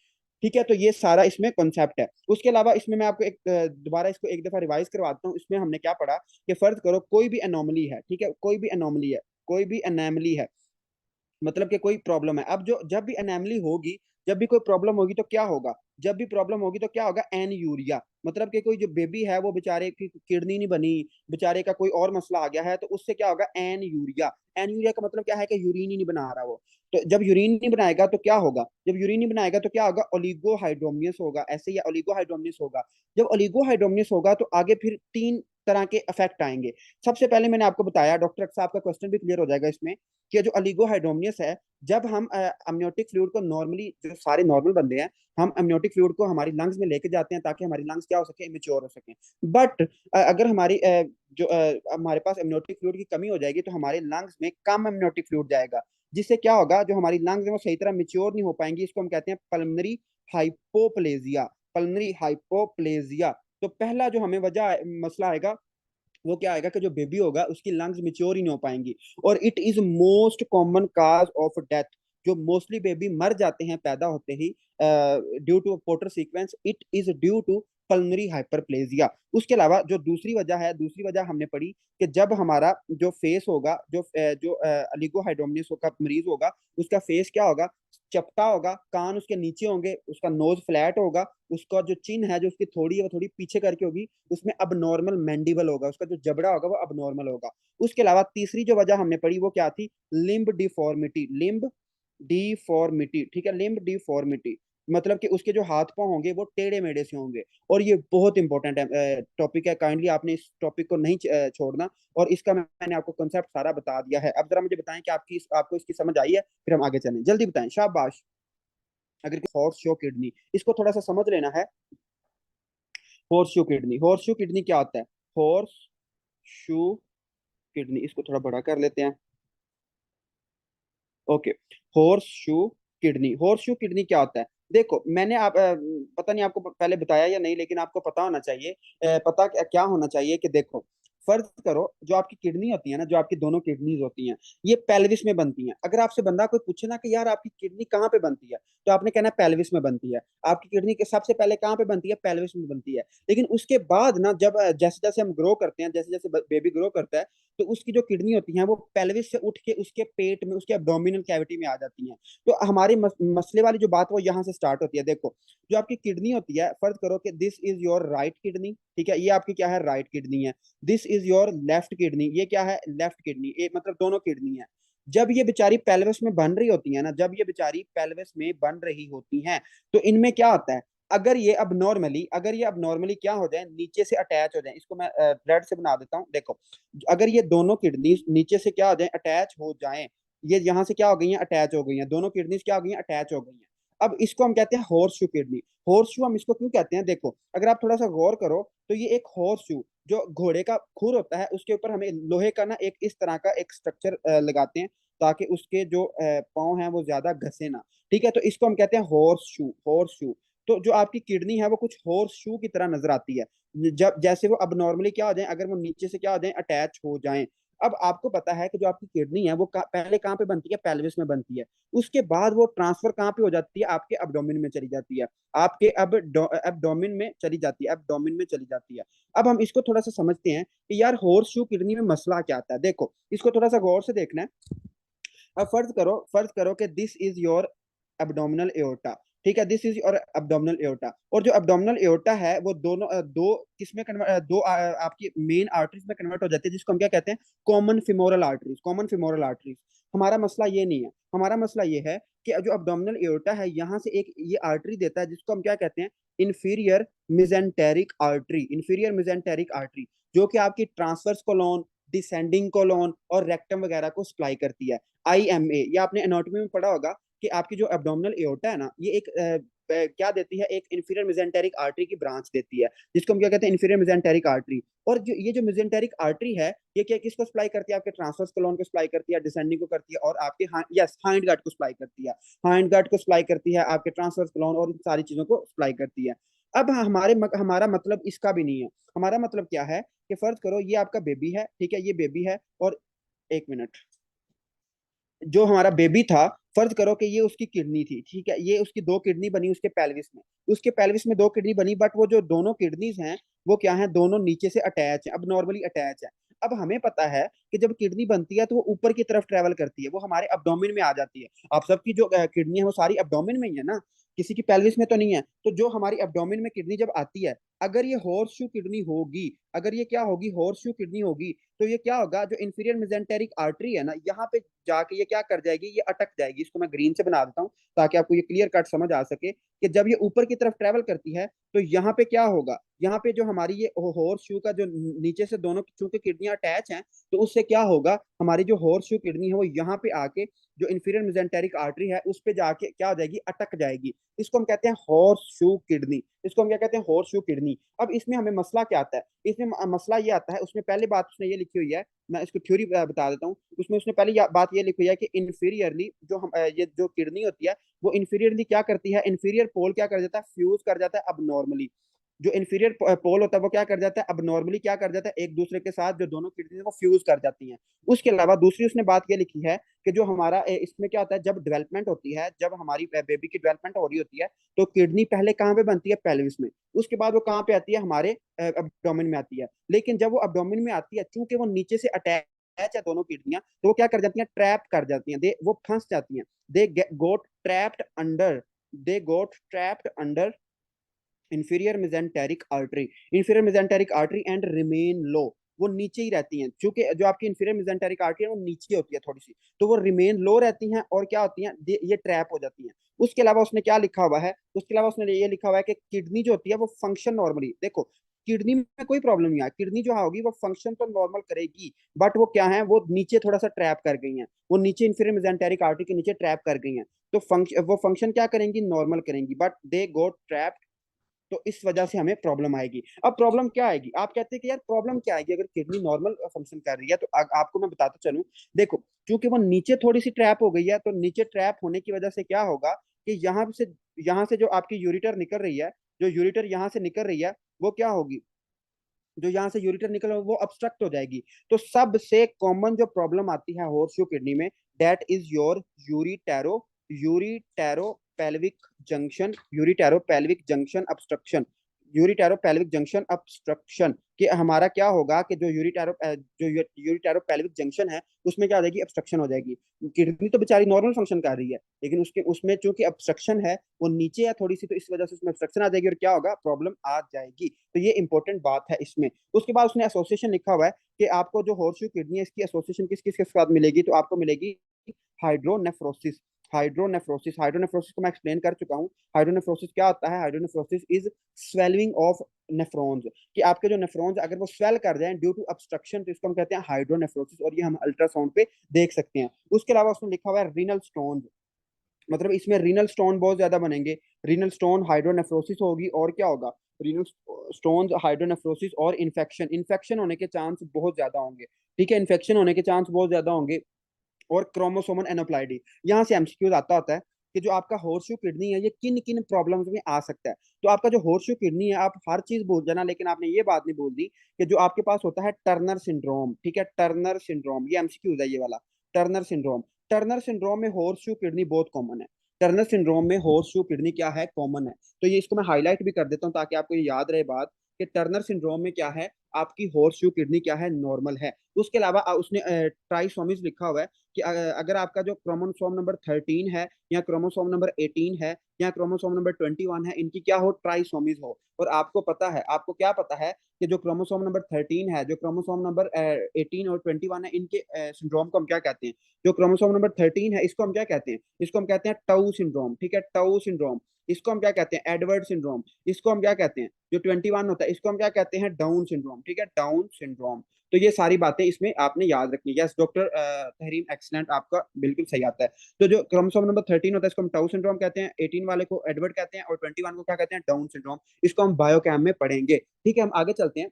ठीक है, तो ये सारा इसमें कॉन्सेप्ट है। उसके अलावा इसमें मैं आपको एक दोबारा इसको एक दफा रिवाइज करवाता हूँ। इसमें हमने क्या पढ़ा कि फर्ज करो कोई भी एनोमली है, ठीक है, कोई भी एनोमली है, कोई भी एनोमली है, मतलब कि कोई प्रॉब्लम है। अब जो जब भी अनैमली होगी, जब भी कोई प्रॉब्लम होगी तो क्या होगा, जब भी प्रॉब्लम होगी तो क्या होगा, एन यूरिया, मतलब कि कोई जो बेबी है वो बेचारे की किडनी नहीं बनी, बेचारे का कोई और मसला आ गया है, तो उससे क्या होगा, एन यूरिया। एन यूरिया का मतलब क्या है कि यूरिन ही नहीं बना रहा वो। तो जब यूरिन नहीं बनाएगा तो क्या होगा, जब यूरिन नहीं बनाएगा तो क्या होगा, ओलिगोहाइड्रोमियस होगा, ऐसे ही ओलिगोहाइड्रोमियस होगा। जब ओलिगोहाइड्रोमियस होगा तो आगे फिर तीन तरह के इफेक्ट आएंगे। सबसे पहले मैंने आपको बताया, डॉक्टर साहब का क्वेश्चन भी क्लियर हो जाएगा इसमें, कि जो ओलिगोहाइड्रोमियस है, जब हम अमनियोटिक फ्लूइड को नॉर्मली, जो सारे नॉर्मल बंदे हैं, हम अमनियोटिक फ्लूइड को हमारी लंग्स में लेके जाते हैं ताकि हमारी लंग्स क्या हो सके, इमेच्योर हो सके। बट अगर हमारी हमारे पास अमनियोटिक फ्लूइड की कमी हो जाएगी तो हमारे लंग्स में कम अमनियोटिक फ्लूइड जाएगा, जिससे क्या होगा, जो हमारी लंग्स है वो सही तरह मिच्योर नहीं हो पाएंगी। इसको हम कहते हैं पल्मनरी हाइपोप्लेजिया, पल्मनरी हाइपोप्लेजिया। तो पहला जो हमें वजह मसला आएगा वो क्या आएगा, कि जो बेबी होगा उसकी लंग्स मिच्योर ही नहीं हो पाएंगी। और it is most common cause of death, जो मोस्टली बेबी मर जाते हैं पैदा होते ही due to Potter sequence, it is due to pulmonary hyperplasia. उसके अलावा जो दूसरी वजह है, दूसरी वजह हमने पढ़ी कि जब हमारा जो फेस होगा, जो अलिगोहाइड्रोमियस का मरीज होगा, उसका फेस क्या होगा, चपटा होगा, कान उसके नीचे होंगे, उसका नोज फ्लैट होगा, उसका जो चिन है, जो उसकी थोड़ी है वो थोड़ी पीछे करके होगी, उसमें अब नॉर्मल मैंडिबल होगा, उसका जो जबड़ा होगा वो अब नॉर्मल होगा। उसके अलावा तीसरी जो वजह हमने पढ़ी वो क्या थी, लिम्ब डिफॉर्मिटी, लिम्ब डिफॉर्मिटी, ठीक है, लिम्ब डिफॉर्मिटी, मतलब कि उसके जो हाथ पांव होंगे वो टेढ़े मेढ़े से होंगे। और ये बहुत इंपॉर्टेंट है, टॉपिक है, काइंडली आपने इस टॉपिक को नहीं छोड़ना। और इसका मैंने आपको कॉन्सेप्ट सारा बता दिया है। अब जरा मुझे बताएं कि आपको इसकी समझ आई है, फिर हम आगे चलें, जल्दी बताएं, शाबाश। अगर हॉर्स शो किडनी, इसको थोड़ा सा समझ लेना है। Horse shoe kidney, horse shoe kidney क्या होता है, हॉर्स शू किडनी, इसको थोड़ा बड़ा कर लेते हैं। Okay, horse shoe kidney, horse shoe kidney क्या होता है। देखो मैंने पता नहीं आपको पहले बताया या नहीं, लेकिन आपको पता होना चाहिए। पता क्या होना चाहिए कि देखो, फर्ज करो जो आपकी किडनी होती है ना, जो आपकी दोनों किडनीज होती हैं, ये पेल्विस में बनती हैं। अगर आपसे बंदा कोई पूछे ना कि यार आपकी किडनी कहाँ पे बनती है, तो आपने कहना पेल्विस में बनती है। आपकी किडनी के सबसे पहले कहाँ पे बनती है, पेल्विस में बनती है। लेकिन उसके बाद ना, जब जैसे जैसे हम ग्रो करते हैं, जैसे जैसे बेबी ग्रो करता है, तो उसकी जो किडनी होती है वो पेल्विस से उठ के उसके पेट में, उसके एब्डोमिनल कैविटी में आ जाती हैं। तो हमारे मसले वाली जो बात वो यहाँ से स्टार्ट होती है। देखो जो आपकी किडनी होती है, फर्ज करो कि this is your right kidney, ठीक है, ये आपकी क्या है, राइट किडनी है। This is your left kidney, ये क्या है, लेफ्ट किडनी, ये मतलब दोनों किडनी है। जब ये बेचारी पेल्विस में बन रही होती है ना, जब ये बेचारी पेल्विस में बन रही होती हैं, तो इनमें क्या होता है, अगर ये अब नॉर्मली क्या हो जाए, नीचे से अटैच हो जाए, इसको मैं ब्लड से बना देता हूँ। देखो अगर ये दोनों किडनी नीचे से क्या हो जाए, अटैच हो जाएं, ये यहाँ से क्या हो गई हैं, अटैच हो गई हैं, दोनों किडनीज क्या हो गई हैं, अटैच हो गई हैं। अब इसको हम कहते हैं horse shoe kidney. Horse shoe हम इसको क्यों कहते हैं, देखो अगर आप थोड़ा सा गौर करो तो ये एक हॉर्स शू, जो घोड़े का खुर होता है, उसके ऊपर हमें लोहे का ना एक इस तरह का एक स्ट्रक्चर लगाते हैं, ताकि उसके जो पाँव हैं वो ज्यादा घसे ना। ठीक है, तो इसको हम कहते हैं हॉर्स शू, हॉर्स शू। तो जो आपकी किडनी है वो कुछ हॉर्स शू की तरह नजर आती है, जब जैसे वो अब नॉर्मली क्या हो जाए, अगर वो नीचे से क्या हो जाए, अटैच हो जाएं। अब आपको पता है कि जो आपकी किडनी है वो पहले कहाँ पे बनती है, पेल्विस में बनती है। उसके बाद वो ट्रांसफर कहाँ पे हो जाती है, आपके एब्डोमेन में चली जाती है, आपके अब एब्डोमेन में चली जाती है, एब्डोमेन में चली जाती है। अब हम इसको थोड़ा सा समझते हैं कि यार हॉर्स शू किडनी में मसला क्या आता है। देखो इसको थोड़ा सा गौर से देखना है। अब फर्ज करो कि this is your abdominal aorta. ठीक है, this is your abdominal aorta. और जो एब्डोमिनल एओर्टा है वो दोनों दो किसमें कन्वर्ट, दो आपकी मेन आर्टरीज में कन्वर्ट हो जाती है, जिसको हम क्या कहते हैं, common femoral arteries. Common femoral arteries. हमारा मसला ये नहीं है, हमारा मसला ये है कि जो एब्डोमिनल एओर्टा है यहाँ से एक ये आर्टरी देता है, जिसको हम क्या कहते हैं, inferior mesenteric artery. Inferior mesenteric artery जो कि आपकी ट्रांसवर्स कोलोन, डिसेंडिंग कोलोन और रेक्टम वगैरह को सप्लाई करती है। IMA, ये आपने एनाटॉमी में पढ़ा होगा कि आपकी जो एब्डोमिनल एओर्टा है ना, ये एक क्या देती है, एक इंफीरियर मेसेंटेरिक आर्टरी की ब्रांच देती है, जिसको हम क्या कहते हैं, इंफीरियर मेसेंटेरिक आर्टरी। और जो ये जो मेसेंटेरिक आर्टरी है, ये क्या किसको सप्लाई करती है, आपके ट्रांसवर्स कोलोन को सप्लाई करती है, डिसेंडिंग को करती है, और आपके यस हाइंड गार्ड को सप्लाई करती है। हाइंड गार्ड को सप्लाई करती है, आपके ट्रांसवर्स कोलोन और इन सारी चीजों को सप्लाई करती है। अब हमारा मतलब इसका भी नहीं है। हमारा मतलब क्या है कि फर्ज करो ये आपका बेबी है, ठीक है, ये बेबी है, और एक मिनट, जो हमारा बेबी था, फर्ज करो कि ये उसकी किडनी थी, ठीक है, ये उसकी दो किडनी बनी उसके पेल्विस में। उसके पेल्विस में दो किडनी बनी, बट वो जो दोनों किडनीज हैं वो क्या है, दोनों नीचे से अटैच है, अब नॉर्मली अटैच है। अब हमें पता है कि जब किडनी बनती है तो वो ऊपर की तरफ ट्रेवल करती है, वो हमारे अब्डोमेन में आ जाती है। आप सबकी जो किडनी है वो सारी अब्डोमेन में ही है ना, किसी की पेल्विस में तो नहीं है। तो जो हमारी अब्डोमेन में किडनी जब आती है, अगर ये हॉर्स शू किडनी होगी, अगर ये क्या होगी, हॉर्स शू किडनी होगी, तो ये क्या होगा, जो इंफीरियर मेसेंटेरिक आर्टरी है ना, यहाँ पे जाके ये क्या कर जाएगी, ये अटक जाएगी। इसको मैं ग्रीन से बना देता हूँ ताकि आपको ये क्लियर कट समझ आ सके कि जब ये ऊपर की तरफ ट्रेवल करती है तो यहाँ पे क्या होगा, यहाँ पे जो हमारी ये हॉर्स शू का जो नीचे से दोनों चूंकि किडनियां अटैच हैं, तो उससे क्या होगा, हमारी जो हॉर्स शू किडनी है वो यहाँ पे आके जो इंफीरियर मेसेंटेरिक आर्टरी है उस पे जाके क्या हो जाएगी, अटक जाएगी। इसको हम कहते हैं हॉर्स शू किडनी। इसको हम क्या कहते हैं, हॉर्स शू किडनी। अब इसमें हमें मसला क्या आता है, इसमें मसला ये आता है, उसमें पहले बात उसने ये लिखी हुई है, मैं इसको थ्योरी बता देता हूँ। उसमें उसने पहले बात ये लिखी हुई है कि इन्फीरियरली जो हम ये जो किडनी होती है वो इन्फीरियरली क्या करती है, इन्फीरियर पोल क्या कर जाता है, फ्यूज कर जाता है अब नॉर्मली। जो इन्फीरियर पोल होता है वो क्या कर जाता है, अब नॉर्मली क्या कर जाता है, एक दूसरे के साथ जो दोनों किडनी वो फ्यूज कर जाती हैं। उसके अलावा दूसरी उसने बात ये लिखी है कि जो हमारा इसमें क्या होता है, जब डेवलपमेंट होती है, जब हमारी बेबी की डेवलपमेंट हो रही होती है, तो किडनी पहले कहाँ पे बनती है, पेल्विस में। उसके बाद वो कहाँ पे आती है, हमारे अब्डोमेन में आती है। लेकिन जब वो अब्डोमेन में आती है, चूंकि वो नीचे से अटैच है दोनों किडनियां, तो वो क्या कर जाती हैं, ट्रैप कर जाती हैं, दे वो फंस जाती हैं। They got trapped under, they got trapped under inferior mesenteric artery, inferior mesenteric artery and remain low. वो नीचे ही रहती हैं, क्योंकि जो आपकी इंफीरियर मेसेंटेरिक आर्टरी है वो नीचे होती है थोड़ी सी, तो वो रिमेन लो रहती हैं और क्या होती हैं, ये ट्रैप हो जाती हैं। उसके अलावा उसने क्या लिखा हुआ है, उसके अलावा उसने ये लिखा हुआ है कि किडनी जो होती है वो फंक्शन नॉर्मली, देखो किडनी में कोई प्रॉब्लम नहीं है, किडनी जो होगी वो फंक्शन तो नॉर्मल करेगी, बट वो क्या है, वो नीचे थोड़ा सा ट्रैप कर गई हैं, वो नीचे इंफीरियर मेसेंटेरिक आर्टरी के नीचे ट्रैप कर गई हैं। तो वो फंक्शन क्या करेंगी, नॉर्मल करेंगी, बट दे गोट ट्रैप। तो इस वजह से हमें प्रॉब्लम आएगी। अब प्रॉब्लम क्या आएगी, आप कहते हैं कि यार प्रॉब्लम क्या आएगी अगर किडनी नॉर्मल फंक्शन कर रही है, तो आपको मैं बताता चलूं। देखो क्योंकि वो नीचे थोड़ी सी ट्रैप हो गई है, तो नीचे ट्रैप होने की वजह से क्या होगा कि यहाँ से जो आपकी यूरिटर निकल रही है, जो यूरिटर यहाँ से निकल रही है, वो क्या होगी, जो यहाँ से यूरिटर निकल रहा है वो ऑब्स्ट्रक्ट हो जाएगी। तो सबसे कॉमन जो प्रॉब्लम आती है हॉर्सशू किडनी में, that is your uretero, uretero pelvic junction, uretero pelvic junction obstruction, uretero pelvic junction obstruction. कि हमारा क्या होगा कि जो यूरिटेरो पेल्विक जंक्शन है उसमें क्या हो जाएगी, ऑब्स्ट्रक्शन हो जाएगी। किडनी तो बेचारी नॉर्मल फंक्शन कर रही है, लेकिन उसके उसमें चूंकि ऑब्स्ट्रक्शन है, वो नीचे है थोड़ी सी, तो इस वजह से उसमें ऑब्स्ट्रक्शन आ जाएगी और क्या होगा, प्रॉब्लम आ जाएगी। तो ये इंपॉर्टेंट बात है इसमें। उसके बाद उसने एसोसिएशन लिखा हुआ है कि आपको जो हॉर्सशू किडनी है इसकी एसोसिएशन किस किस के साथ मिलेगी, तो आपको मिलेगी हाइड्रोनेफ्रोसिस। हाइड्रोनेफ्रोसिस, हाइड्रोनेफ्रोसिस को मैं एक्सप्लेन कर चुका हूँ। हाइड्रोनेफ्रोसिस क्या होता है, hydronephrosis is swelling of nephrons, कि आपके जो नेफ्रॉन्स अगर वो स्वेल कर जाएं ड्यू टू ऑब्स्ट्रक्शन, तो इसको हम कहते हैं हाइड्रोनेफ्रोसिस, और ये हम अल्ट्रासाउंड पे देख सकते हैं। उसके अलावा उसने लिखा हुआ है रीनल स्टोन, मतलब इसमें रीनल स्टोन बहुत ज्यादा बनेंगे। रीनल स्टोन हाइड्रोनेफ्रोसिस होगी, और क्या होगा, रीनल स्टोन हाइड्रोनेफ्रोसिस और इन्फेक्शन, इन्फेक्शन होने के चांस बहुत ज्यादा होंगे। ठीक है, इन्फेक्शन होने के चांस बहुत ज्यादा होंगे। और क्रोमोसोमल एनोप्लाइडी, यहाँ से एमसीक्यूज आता होता है कि जो आपका हॉर्सशू किडनी है ये किन किन प्रॉब्लम्स में आ सकता है। तो आपका जो हॉर्सशू किडनी है, आप हर चीज बोल जाना, लेकिन आपने ये बात नहीं बोल दी कि जो आपके पास होता है टर्नर सिंड्रोम, ठीक है, टर्नर सिंड्रोम, ये एमसीक्यूज है ये वाला। टर्नर सिंड्रोम, टर्नर सिंड्रोम में हॉर्सशू किडनी बहुत कॉमन है। टर्नर सिंड्रोम में हॉर्सशू किडनी क्या है, कॉमन है। तो ये इसको मैं हाईलाइट भी कर देता हूँ ताकि आपको ये याद रहे बात, कि टर्नर सिंड्रोम में क्या है, आपकी हॉर्सशू किडनी क्या है, नॉर्मल है। उसके अलावा उसने ट्राइसोमीज लिखा हुआ है कि अगर आपका जो क्रोमोसोम नंबर 13 है, या क्रोमोसोम नंबर 18 है, या क्रोमोसोम नंबर 21 है, इनकी क्या हो, ट्राइसोमीज हो। और आपको पता है, आपको क्या पता है कि जो क्रोमोसोम नंबर 13 है, जो क्रोमोसोम नंबर 18 और 21 है, इनके सिंड्रोम को हम क्या कहते हैं। जो क्रोमोसोम नंबर 13 है, इसको हम क्या कहते हैं, इसको हम कहते हैं टाउ सिंड्रोम, ठीक है, टाउ सिंड्रोम। इसको हम क्या कहते हैं, एडवर्ड सिंड्रोम। इसको हम क्या कहते हैं, जो 21 होता है, इसको हम क्या कहते हैं, डाउन सिंड्रोम, ठीक है, डाउन सिंड्रोम। तो ये सारी बातें इसमें आपने याद रखनी है। यस डॉक्टर तहरीम, एक्सलेंट, आपका बिल्कुल सही आता है। तो जो क्रोमोसोम नंबर 13 होता है, इसको हम टाउ सिंड्रोम कहते हैं, 18 वाले को एडवर्ड कहते हैं, और 21 को क्या कहते हैं, डाउन सिंड्रोम। इसको हम बायोकेम में पढ़ेंगे। ठीक है, हम आगे चलते हैं।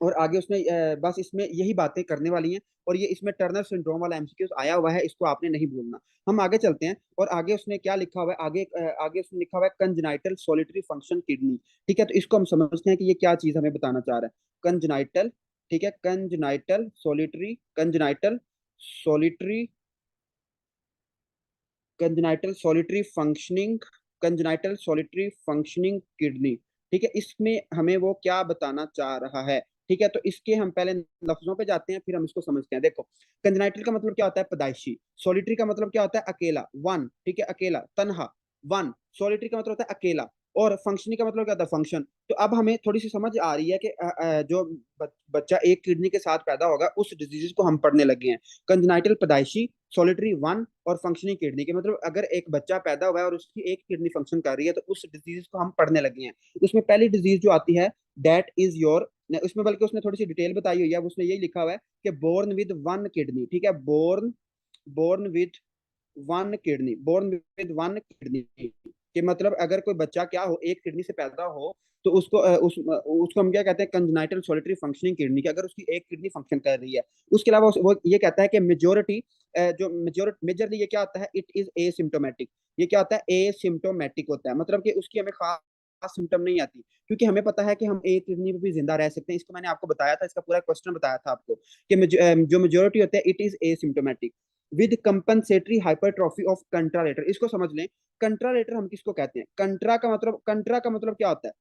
और आगे उसने बस इसमें यही बातें करने वाली हैं। और ये इसमें टर्नर सिंड्रोम वाला एमसीक्यूज आया हुआ है, इसको आपने नहीं भूलना। हम आगे चलते हैं, और आगे उसने क्या लिखा हुआ है, आगे उसने लिखा हुआ है कंजनाइटल सोलिटरी फंक्शन किडनी। ठीक है, तो इसको हम समझते हैं कि ये क्या चीज हमें बताना चाह रहा है। कंजनाइटल, ठीक है, congenital solitary congenital solitary functioning, congenital solitary functioning kidney. ठीक है, इसमें हमें वो क्या बताना चाह रहा है। ठीक है, तो इसके हम पहले लफ्जों पे जाते हैं, फिर हम इसको समझते हैं। देखो, कंजनाइटल का मतलब क्या होता है, पैदाइशी। सोलिटरी का मतलब क्या होता है, अकेला, वन, ठीक है, अकेला, तन्हा, वन। सोलिटरी का मतलब होता है अकेला। और फंक्शनिंग का मतलब क्या होता है, फंक्शन। तो अब हमें थोड़ी सी समझ आ रही है कि जो बच्चा एक किडनी के साथ पैदा होगा, उस डिजीज को हम पढ़ने लगे हैं। कंजनाइटल पैदाइशी, सॉलिटरी वन, और फंक्शनिंग किडनी के मतलब अगर एक बच्चा पैदा हुआ है और उसकी एक किडनी फंक्शन कर रही है, तो उस डिजीज को हम पढ़ने लगे हैं। उसमें पहली डिजीज जो आती है, दैट इज योर, उसमें बल्कि उसने थोड़ी सी डिटेल बताई हुई है। उसने यही लिखा हुआ है कि बोर्न विद वन किडनी, ठीक है, born born with one kidney, born with one kidney, कि मतलब अगर कोई बच्चा क्या हो, एक किडनी से पैदा हो, तो उसको हम क्या कहते हैं, कंजनाइटल सोलिटरी फंक्शनिंग किडनी, की अगर उसकी एक किडनी फंक्शन कर रही है। उसके अलावा वो ये कहता है कि मेजोरिटी, जो मेजरली ये क्या होता है, इट इज एसिम्टोमेटिक। ये क्या होता है, एसिम्टोमेटिक होता है, मतलब कि उसकी हमें खास सिम्टम नहीं आती, क्योंकि हमें पता है कि हम एक किडनी पे भी जिंदा रह सकते हैं। इसको मैंने आपको बताया था, इसका पूरा क्वेश्चन बताया था आपको, कि जो मेजोरिटी होता है, it is asymptomatic with compensatory hypertrophy of contralateral. इसको समझ लें, कंट्रालेटर हम किसको कहते हैं, कंट्रा का मतलब क्या होता है,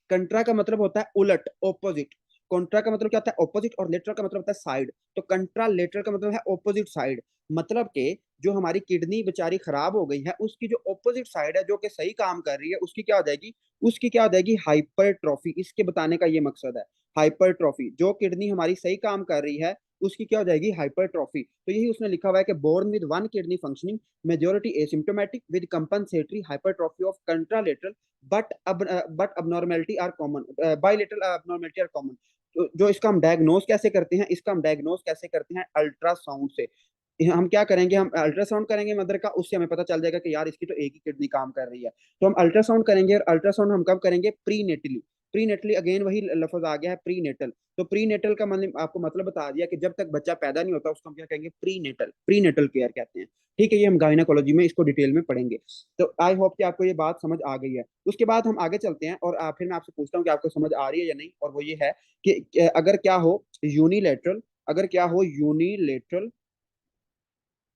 कंट्रा का मतलब होता है उलट, ऑपोजिट। कॉन्ट्रा का मतलब क्या होता है, ऑपोजिट, और लेटरल का मतलब होता है साइड। तो कंट्रा लेटरल का मतलब है ऑपोजिट साइड। मतलब कि जो हमारी किडनी बेचारी खराब हो गई है, उसकी जो ऑपोजिट साइड है, जो कि सही काम कर रही है, उसकी क्या हो जाएगी, हाइपरट्रॉफी। इसके बताने का ये मकसद है, हाइपरट्रॉफी। जो किडनी हमारी सही काम कर रही है, उसकी क्या हो जाएगी, हाइपरट्रॉफी। तो यही उसने लिखा हुआ है कि born with one kidney functioning, majority asymptomatic with compensatory hypertrophy of contralateral, but abnormality are common, bilateral abnormality are common. तो जो इसका हम डायग्नोस कैसे करते हैं, इसका हम डायग्नोस कैसे करते हैं, अल्ट्रासाउंड से। हम क्या करेंगे, हम अल्ट्रासाउंड करेंगे मदर का, उससे हमें पता चल जाएगा कि यार इसकी तो एक ही किडनी काम कर रही है। तो हम अल्ट्रासाउंड करेंगे, और अल्ट्रासाउंड हम कब करेंगे, प्री नेटली, अगेन वही लफ्ज आ गया है, प्री नेटल। तो प्री नेटल का मतलब आपको मतलब बता दिया कि जब तक बच्चा पैदा नहीं होता, उसको हम क्या कहेंगे, प्री नेटल केयर कहते हैं। ठीक है, ये हम गायनाकोलॉजी में इसको डिटेल में पढ़ेंगे। तो आई होप कि आपको ये बात समझ आ गई है। उसके बाद हम आगे चलते हैं, और फिर मैं आपसे पूछता हूँ कि आपको समझ आ रही है या नहीं। और वो ये है कि अगर क्या हो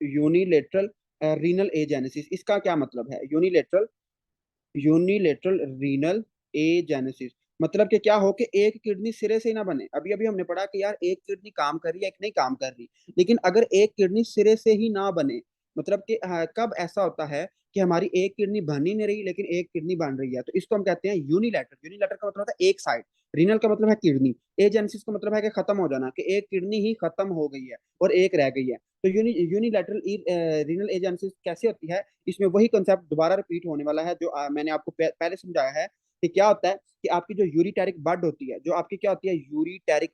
यूनिलेटरल रीनल एजेनेसिस, इसका क्या मतलब है, यूनिलेटरल रीनल एजेनेसिस। मतलब कि क्या हो कि एक किडनी सिरे से ही ना बने। अभी अभी हमने पढ़ा कि यार एक किडनी काम कर रही है, एक नहीं काम कर रही। लेकिन अगर एक किडनी सिरे से ही ना बने, मतलब कि कब ऐसा होता है कि हमारी एक किडनी बन ही नहीं रही, लेकिन एक किडनी बन रही है, तो इसको हम कहते हैं यूनिलैटरल। यूनिलैटरल का मतलब होता है एक साइड, रीनल का मतलब है किडनी, एजेंसिस का मतलब है कि खत्म हो जाना, कि एक किडनी ही खत्म हो गई है और एक रह गई है। तो यूनिलैटरल रीनल एजेंसिस कैसे होती है, इसमें वही कंसेप्ट दोबारा रिपीट होने वाला है जो मैंने आपको पहले समझाया है। कि क्या होता है कि आपकी जो यूरिटेरिक बड होती है, जो आपकी क्या होती है, यूरिटेरिक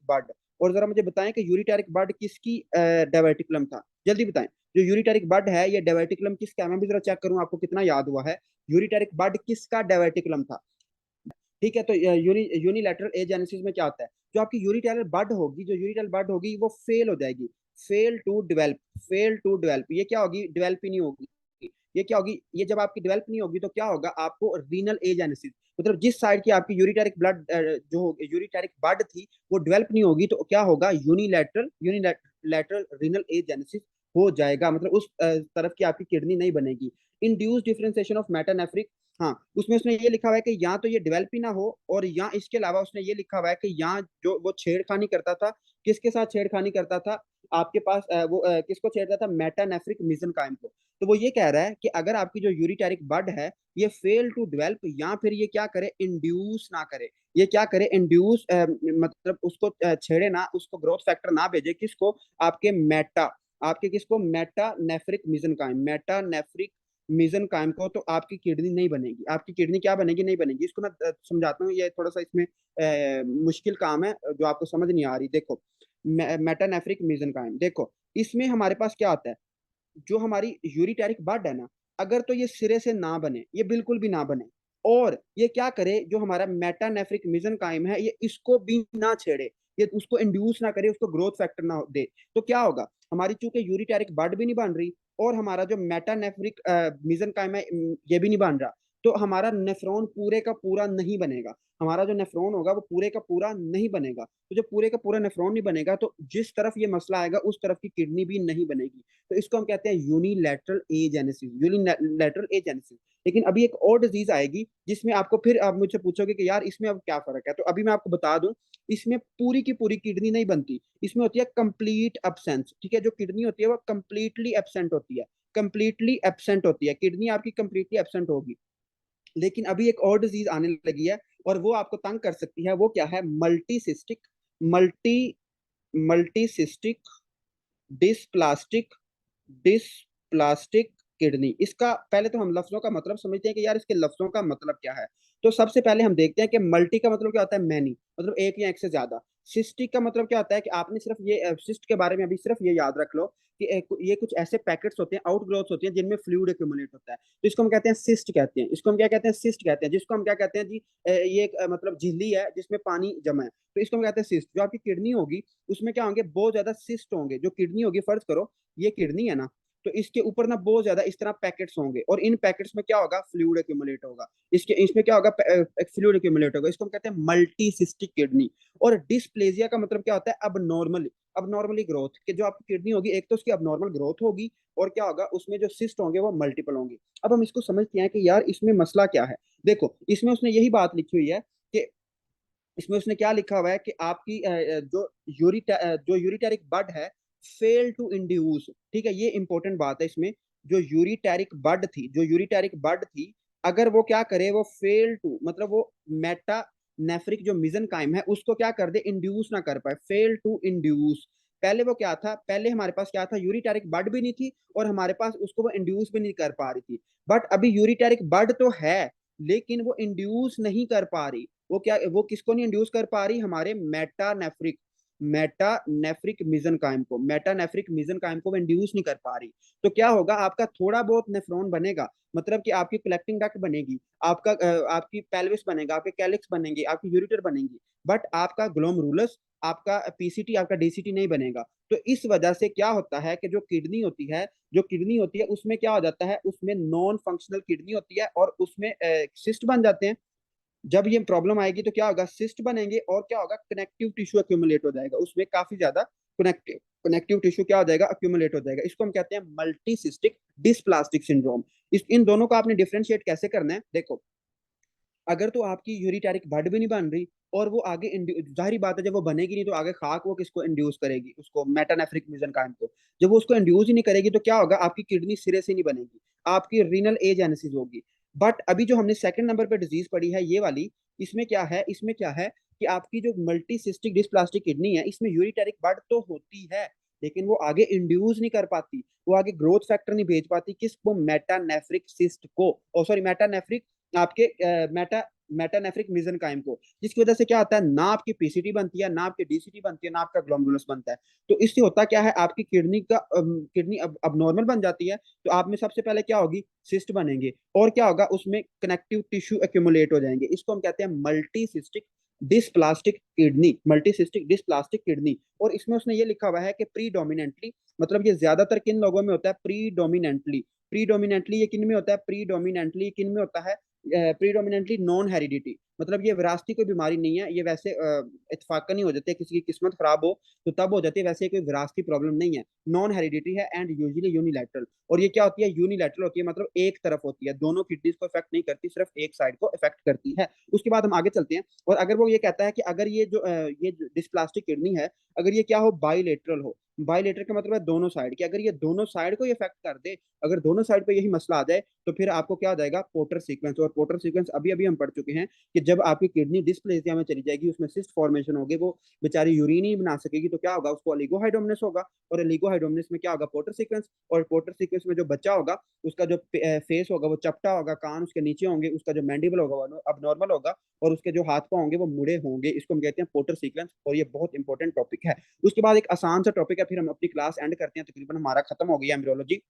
बड। और जरा मुझे बताएं कि यूरिटेरिक बड किसकी डायवर्टिकुलम था, जल्दी बताएं। जो यूरिटेरिक बड है, ये डायवर्टिकुलम किसका है, मैं भी जरा चेक करूं आपको कितना याद हुआ है। यूरिटेरिक बड किसका डायवर्टिकुलम था। ठीक है, तो यूनिलैटरल एजेनेसिस में क्या होता है, जो आपकी यूरिटेरल बड होगी वो फेल हो जाएगी। Fail to develop, fail to develop, ये क्या होगी, डेवलप ही नहीं होगी। ये क्या होगी, ये जब आपकी डेवलप नहीं होगी तो क्या होगा, आपको रीनल एजेनेसिस, मतलब जिस साइड की आपकी यूरिटेरिक ब्लड जो यूरिटेरिक बड थी वो डेवलप नहीं होगी, तो क्या होगा, यूनिलैटरल यूनिलैटरल रीनल एजेनेसिस हो जाएगा, मतलब उस तरफ की आपकी किडनी नहीं बनेगी। इंड्यूस डिफरेंशिएशन ऑफ मेटानेफ्रिक, हाँ उसमें उसने ये लिखा हुआ है कि यहाँ तो ये डेवलप ही ना हो, और यहाँ इसके अलावा उसने ये लिखा हुआ है कि यहाँ जो वो छेड़खानी करता था, किसके साथ छेड़खानी करता था, आपके पास किसको छेड़ता था, मेटानेफ्रिक मेसेनकाइम को। तो वो ये कह रहा है कि अगर आपकी जो यूरिटेरिक बड है ये फेल टू डेवलप, या फिर ये क्या करे, इंड्यूस ना करे, ये क्या करे, इंड्यूस मतलब उसको छेड़े ना, उसको ग्रोथ फैक्टर ना भेजे, किसको, आपके मेटा, आपके किसको, Meta nephric mesenchyme, Meta nephric mesenchyme को, तो आपकी किडनी नहीं बनेगी, आपकी किडनी क्या बनेगी, नहीं बनेगी। इसको मैं समझाता हूँ, ये थोड़ा सा इसमें मुश्किल काम है जो आपको समझ नहीं आ रही। देखो मेटानेफ्रिक मेसेनकाइम, देखो इसमें हमारे पास क्या आता है, जो हमारी यूरिटेरिक बड है ना, अगर तो ये सिरे से ना बने, ये बिल्कुल भी ना बने, और ये क्या करे, जो हमारा मेटानेफ्रिक मेसेनकाइम है ये इसको भी ना छेड़े, ये उसको इंड्यूस ना करे, उसको ग्रोथ फैक्टर ना दे, तो क्या होगा, हमारी चूंकि यूरिटेरिक बड भी नहीं बन रही, और हमारा जो मेटानेफ्रिक मेसेनकाइम है ये भी नहीं बन रहा, तो हमारा नेफ्रॉन पूरे का पूरा नहीं बनेगा, हमारा जो नेफ्रॉन होगा वो पूरे का पूरा नहीं बनेगा, तो जब पूरे का पूरा नेफ्रॉन नहीं बनेगा तो जिस तरफ ये मसला आएगा उस तरफ की किडनी भी नहीं बनेगी, तो इसको हम कहते हैं यूनिलैटरल एजेनेसिस, यूनिलैटरल एजेनेसिस। लेकिन अभी एक और डिजीज आएगी जिसमें आपको फिर आप मुझसे पूछोगे कि यार इसमें अब क्या फर्क है, तो अभी मैं आपको बता दूं, इसमें पूरी की पूरी किडनी नहीं बनती, इसमें होती है कंप्लीट एब्सेंस, ठीक है, जो किडनी होती है वो कंप्लीटली एब्सेंट होती है, कंप्लीटली एब्सेंट होती है किडनी, आपकी कंप्लीटली एब्सेंट होगी। लेकिन अभी एक और डिजीज आने लगी है और वो आपको तंग कर सकती है, वो क्या है, मल्टीसिस्टिक, मल्टी मल्टीसिस्टिक डिसप्लास्टिक, डिसप्लास्टिक किडनी। इसका पहले तो हम लफ्जों का मतलब समझते हैं कि यार इसके लफ्जों का मतलब क्या है। तो सबसे पहले हम देखते हैं कि मल्टी का मतलब क्या होता है, मैनी, मतलब एक या एक से ज्यादा। सिस्टिक का मतलब क्या होता है, कि आपने सिर्फ ये सिस्ट के बारे में अभी सिर्फ ये याद रख लो कि ये कुछ ऐसे पैकेट्स होते हैं, आउट ग्रोथ होती है जिनमें फ्लूइड एक्यूमुलेट होता है, तो इसको हम कहते हैं सिस्ट कहते हैं, इसको हम क्या कहते हैं, सिस्ट कहते हैं, जिसको हम क्या कहते हैं जी, ये एक मतलब झिल्ली है जिसमें पानी जमा है, तो इसको हम कहते हैं सिस्ट। जो आपकी किडनी होगी उसमें क्या होंगे, बहुत ज्यादा सिस्ट होंगे, जो किडनी होगी, फर्ज करो ये किडनी है ना, तो इसके ऊपर ना बहुत ज्यादा इस तरह पैकेट्स होंगे, और इन पैकेट्स में क्या होगा, फ्लूइड एक्यूमुलेट होगा, इसके इसमें क्या होगा, फ्लूइड एक्यूमुलेट होगा, इसको हम कहते हैं मल्टीसिस्टिक किडनी। और डिस्प्लेजिया का मतलब क्या होता है, अब नॉर्मली, अब नॉर्मली ग्रोथ, कि जो आपकी किडनी होगी एक तो उसकी अब नॉर्मल ग्रोथ होगी, और क्या होगा, उसमें जो सिस्ट होंगे वो मल्टीपल होंगे। अब हम इसको समझते हैं कि यार इसमें मसला क्या है। देखो इसमें उसने यही बात लिखी हुई है कि इसमें उसने क्या लिखा हुआ है कि आपकी जो यूरिटेरिक बड है फेल टू इंड्यूस, ठीक है, ये इंपॉर्टेंट बात है इसमें, जो यूरिटेरिक बड थी, जो यूरिटेरिक बड थी, अगर वो क्या करे, वो फेल टू मतलब वो मेटा नेफ्रिक जो मिजन काइम है उसको क्या कर दे, इंड्यूस ना कर पाए, फेल टू इंड्यूस। पहले वो क्या था, पहले हमारे पास क्या था, यूरिटेरिक बड भी नहीं थी और हमारे पास उसको वो इंड्यूस भी नहीं कर पा रही थी, बट अभी यूरिटेरिक बड तो है लेकिन वो इंड्यूस नहीं कर पा रही, वो क्या, वो किसको नहीं इंड्यूस कर पा रही, हमारे मेटानेफ्रिक, मेटानेफ्रिक मेसेनकाइम को, मेटानेफ्रिक मेसेनकाइम को वो इंड्यूस नहीं कर पा रही। तो क्या होगा, आपका थोड़ा बहुत नेफ्रॉन बनेगा, मतलब कि आपकी कलेक्टिंग डक्ट बनेगी, आपका आपकी पेल्विस बनेगा, आपके कैलिक्स बनेंगे, आपकी यूरिटर बनेंगी, बट आपका ग्लोमरुलस, आपका पीसीटी, आपका डीसीटी नहीं बनेगा। तो इस वजह से क्या होता है कि जो किडनी होती है, जो किडनी होती है उसमें क्या हो जाता है, उसमें नॉन फंक्शनल किडनी होती है और उसमें सिस्ट बन जाते हैं। जब ये प्रॉब्लम आएगी तो क्या होगा, सिस्ट बनेंगे और क्या होगा, कनेक्टिव टिश्यू अक्यूमुलेट हो जाएगा, उसमें काफी ज्यादा कनेक्टिव कनेक्टिव टिश्यू क्या हो जाएगा, अक्यूमुलेट हो जाएगा। इसको हम कहते हैं मल्टीसिस्टिक डिस्प्लास्टिक सिंड्रोम। इन दोनों को आपने डिफ्रेंशिएट कैसे करना है, देखो अगर तो आपकी यूरिटेरिक बड भी नहीं बन रही और वो आगे जाहिर बात है जब वो बनेगी नहीं तो आगे खाक वो किसको इंड्यूस करेगी, उसको मेटानेफ्रिक मेसेनकाइम को। जब वो उसको इंड्यूस ही नहीं करेगी तो क्या होगा, आपकी किडनी सिरे से नहीं बनेगी, आपकी रीनल एजेनेसिस होगी। बट अभी जो हमने सेकंड नंबर पे डिजीज पढ़ी है ये वाली, इसमें क्या है, इसमें क्या है कि आपकी जो मल्टीसिस्टिक डिस्प्लास्टिक किडनी है इसमें यूरिटेरिक बड तो होती है लेकिन वो आगे इंड्यूस नहीं कर पाती, वो आगे ग्रोथ फैक्टर नहीं भेज पाती, किसको, मेटानेफ्रिक सिस्ट को, ओ सॉरी मेटानेफ्रिक, आपके मेटा मेटानेफ्रिक मेसेनकाइम को, जिसकी वजह से क्या होता है, ना आपकी पीसीटी बनती है, ना आपकी डीसीटी बनती है, ना आपका ग्लोमेरुलस बनता है। तो इससे होता क्या है, आपकी किडनी अब नॉर्मल बन जाती है, तो आप में सबसे पहले क्या होगी, सिस्ट बनेंगे और क्या होगा, उसमें कनेक्टिव टिश्यू एक्यूमुलेट हो जाएंगे, इसको हम कहते हैं multi cystic dysplastic kidney, मल्टीसिस्टिक dysplastic kidney. और इसमें उसने ये लिखा हुआ है कि प्रीडोमिनेंटली, मतलब ये ज्यादातर किन लोगों में होता है, प्रीडोमिनेंटली। प्रीडोमिनेंटली ये किन में होता है, प्रीडोमिनेंटली किन में होता है, प्रीडोमिनेंटली नॉन हेरिडिटी, मतलब ये विरासती कोई बीमारी नहीं है, ये वैसे इत्तेफाकन ही हो जाती है, किसी की किस्मत खराब हो तो तब हो जाती है, वैसे कोई विरासती प्रॉब्लम नहीं है। नॉन हेरिडिटी है एंड यूजुअली यूनिलैटरल। और ये क्या होती है, यूनिलैटरल होती है, मतलब एक तरफ होती है, दोनों किडनीज को इफेक्ट नहीं करती, सिर्फ एक साइड को इफेक्ट करती है। उसके बाद हम आगे चलते हैं। और अगर वो ये कहता है कि अगर ये जो डिस्प्लास्टिक किडनी है, अगर ये क्या हो, बाइलेटरल हो। बाइलेटरल का मतलब है दोनों साइड की, अगर ये दोनों साइड को इफेक्ट कर दे, अगर दोनों साइड पे यही मसला आ जाए, तो फिर आपको क्या हो जाएगा, पोर्टर सीक्वेंस। और पोर्टर सीक्वेंस अभी अभी हम पढ़ चुके हैं कि जब आपकी किडनी डिस्प्लेसिया में चली जाएगी, उसमें सिस्ट फॉर्मेशन होगी, वो बेचारी यूरिन ही बना सकेगी, तो क्या होगा, उसको ओलिगोहाइड्रोमनस होगा। और ओलिगोहाइड्रोमनस में क्या होगा, पोर्टर सीक्वेंस। और पोर्टर सीक्वेंस में जो बच्चा होगा, उसका जो फेस होगा वो चपटा होगा, कान उसके नीचे होंगे, उसका जो मैंडिबल होगा वो अब नॉर्मल होगा, और उसके जो हाथ पांव होंगे वो मुड़े होंगे। इसको हम कहते हैं पोर्टर सीक्वेंस, और ये बहुत इंपॉर्टेंट टॉपिक है। उसके बाद एक आसान सा टॉपिक है, फिर हम अपनी क्लास एंड करते हैं, तकरीबन हमारा खत्म हो गया एम्ब्रियोलॉजी।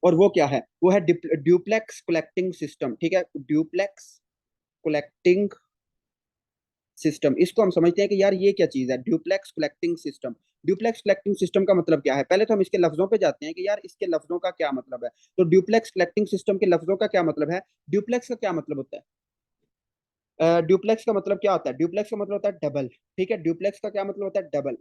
और वो क्या है, वो है ड्यूप्लेक्स कलेक्टिंग सिस्टम। ठीक है, ड्यूप्लेक्स कलेक्टिंग सिस्टम, इसको हम समझते हैं कि यार ये क्या चीज है, duplex collecting system. Duplex collecting system का मतलब क्या है, पहले तो हम इसके लफ्जों पे जाते हैं कि यार इसके लफ्जों का क्या मतलब है। तो ड्यूप्लेक्स कलेक्टिंग सिस्टम के लफ्जों का क्या मतलब है, ड्यूप्लेक्स का क्या मतलब होता है, ड्यूप्लेक्स का मतलब क्या होता है, ड्यूप्लेक्स का मतलब होता है डबल। ठीक है, ड्यूप्लेक्स का क्या मतलब होता है, डबल।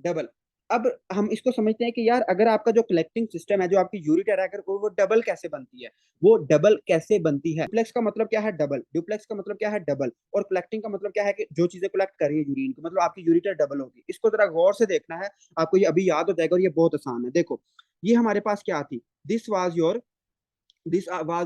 डबल। अब हम इसको समझते हैं कि यार अगर आपका जो कलेक्टिंग सिस्टम है, जो आपकी यूरिटर है, अगर वो डबल कैसे बनती है, वो डबल कैसे बनती है। डुप्लेक्स का मतलब क्या है, डबल। डुप्लेक्स का मतलब क्या है, डबल। और कलेक्टिंग का मतलब क्या है कि जो चीजें कलेक्ट कर रही है यूरिन को, मतलब आपकी यूरिटर डबल होगी। इसको जरा गौर से देखना है, आपको ये अभी याद हो जाएगा, और ये बहुत आसान है। देखो, ये हमारे पास क्या थी, this was